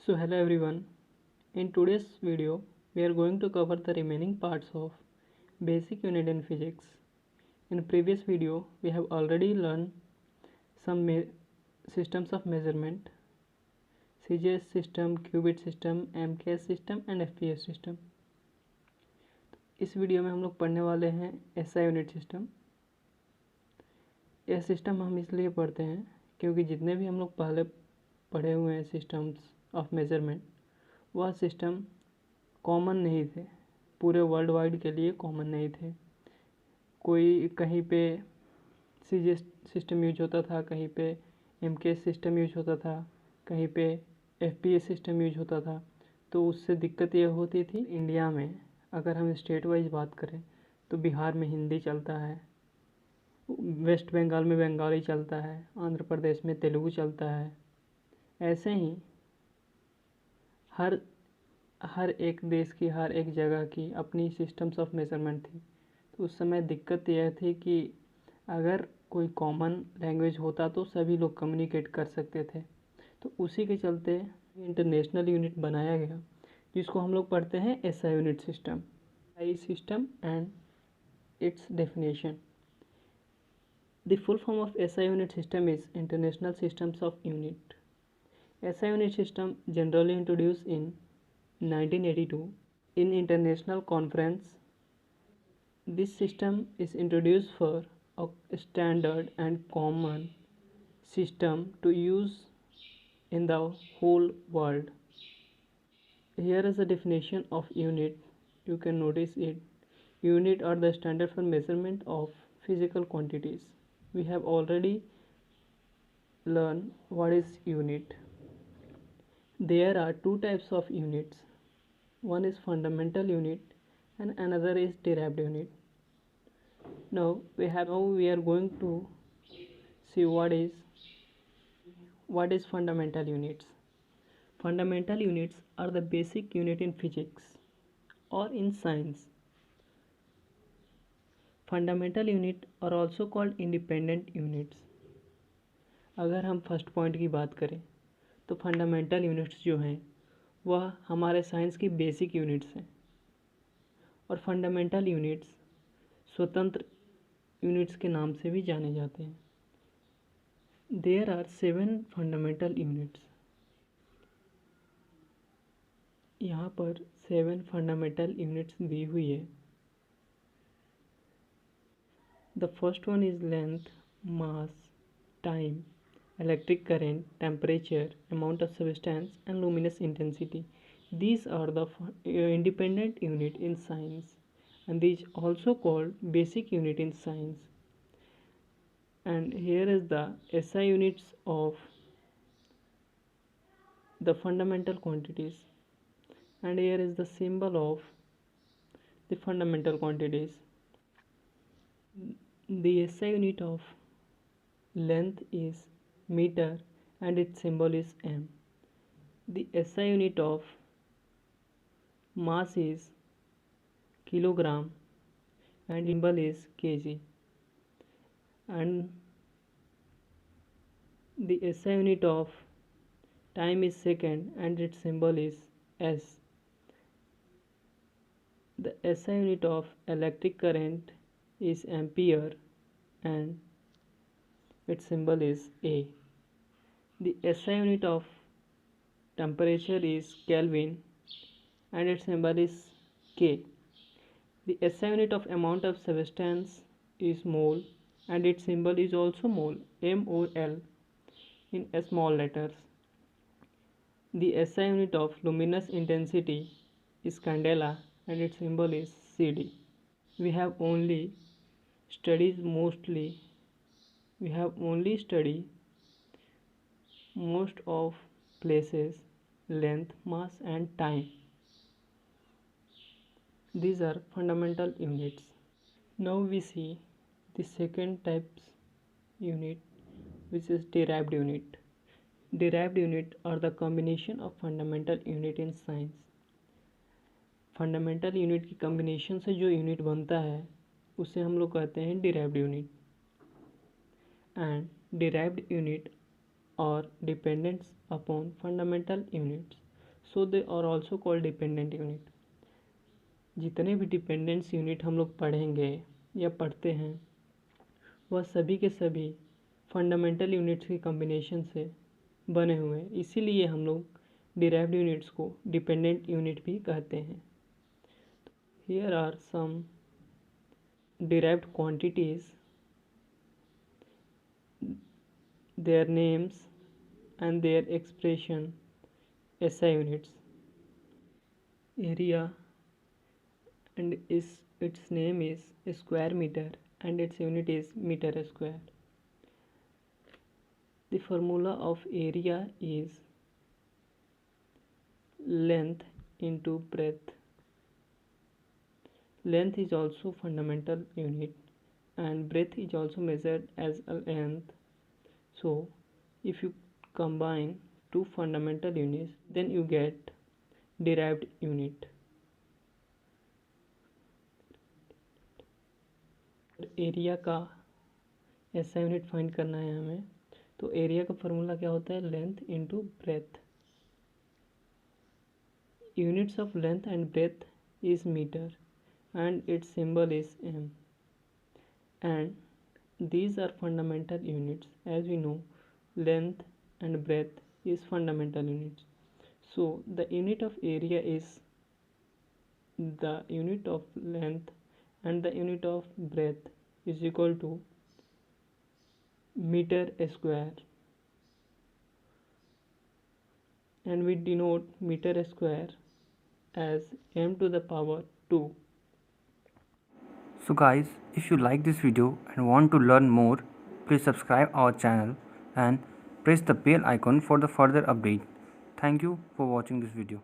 So hello everyone. In today's video, we are going to cover the remaining parts of basic unit in physics. In previous video, we have already learned some systems of measurement, CGS system, qubit system, MKS system and FPS system. इस video में हम लोग पढ़ने वाले हैं SI unit system. यह system हम इसलिए पढ़ते हैं क्योंकि जितने भी हम लोग पहले पढ़े हुए हैं सिस्टम्स ऑफ मेजरमेंट, वह सिस्टम कॉमन नहीं थे, पूरे वर्ल्ड वाइड के लिए कॉमन नहीं थे। कोई कहीं पे सीजीएस सिस्टम यूज होता था, कहीं पे एमकेएस सिस्टम यूज होता था, कहीं पे एफपीएस सिस्टम यूज होता था। तो उससे दिक्कत यह होती थी, इंडिया में अगर हम स्टेट वाइज बात करें तो बिहार में हिंदी चलता है, वेस्ट बंगाल में बंगाली चलता है, आंध्र प्रदेश में तेलुगु चलता है। ऐसे ही हर एक देश की, हर एक जगह की अपनी सिस्टम्स ऑफ मेजरमेंट थी। तो उस समय दिक्कत यह थी कि अगर कोई कॉमन लैंग्वेज होता तो सभी लोग कम्युनिकेट कर सकते थे। तो उसी के चलते इंटरनेशनल यूनिट बनाया गया, जिसको हम लोग पढ़ते हैं SI unit system. I system and it's definition. The full form of SI unit system is international systems of unit. SI unit system generally introduced in 1982 in international conference. This system is introduced for a standard and common system to use in the whole world. Here is a definition of unit. You can notice it. Unit are the standard for measurement of physical quantities. We have already learned what is unit. There are two types of units. One is fundamental unit and another is derived unit. Now we are going to see what is fundamental units. Fundamental units are the basic unit in physics or in science. Fundamental unit are also called independent units. अगर हम first point की बात करें तो fundamental units जो हैं वह हमारे साइंस की बेसिक यूनिट्स हैं, और फंडामेंटल यूनिट्स स्वतंत्र यूनिट्स के नाम से भी जाने जाते हैं। There are 7 fundamental units. यहाँ पर 7 फंडामेंटल यूनिट्स दी हुई है। The first one is length, mass, time, electric current, temperature, amount of substance and luminous intensity. These are the independent unit in science, and these also called basic unit in science. And here is the SI units of the fundamental quantities, and here is the symbol of the fundamental quantities. The SI unit of length is meter and its symbol is m. The SI unit of mass is kilogram and symbol is kg. And the SI unit of time is second and its symbol is s. The SI unit of electric current is ampere and its symbol is A. The SI unit of temperature is Kelvin and its symbol is K. The SI unit of amount of substance is mole and its symbol is also mole, MOL in small letters. The SI unit of luminous intensity is candela and its symbol is CD. We have only studied most of places, length, mass and time. These are fundamental units. Now we see the second types unit, which is derived unit. Derived unit are the combination of fundamental unit in science. Fundamental unit की combination से जो unit बनता है उसे हम लोग कहते हैं derived unit. And derived unit are dependents upon fundamental units. So they are also called dependent unit. जितने भी डिपेंडेंस यूनिट हम लोग पढ़ेंगे या पढ़ते हैं वह सभी के सभी फंडामेंटल यूनिट्स के कॉम्बिनेशन से बने हुए हैं, इसीलिए हम लोग डिराइव्ड यूनिट्स को डिपेंडेंट यूनिट भी कहते हैं। Here are some derived quantities, their names and their expression SI units. Area and its name is square meter and its unit is meter square. The formula of area is length into breadth. Length is also fundamental unit and breadth is also measured as a length. So if you combine two fundamental units then you get derived unit. Area का ऐसा unit find करना है हमें, तो area का formula क्या होता है, length into breadth. Units of length and breadth is metre and its symbol is m, and these are fundamental units. As we know, length and breadth is fundamental units, so the unit of area is the unit of length and the unit of breadth is equal to meter square, and we denote meter square as m to the power 2. So guys, if you like this video and want to learn more, please subscribe our channel and press the bell icon for the further update. Thank you for watching this video.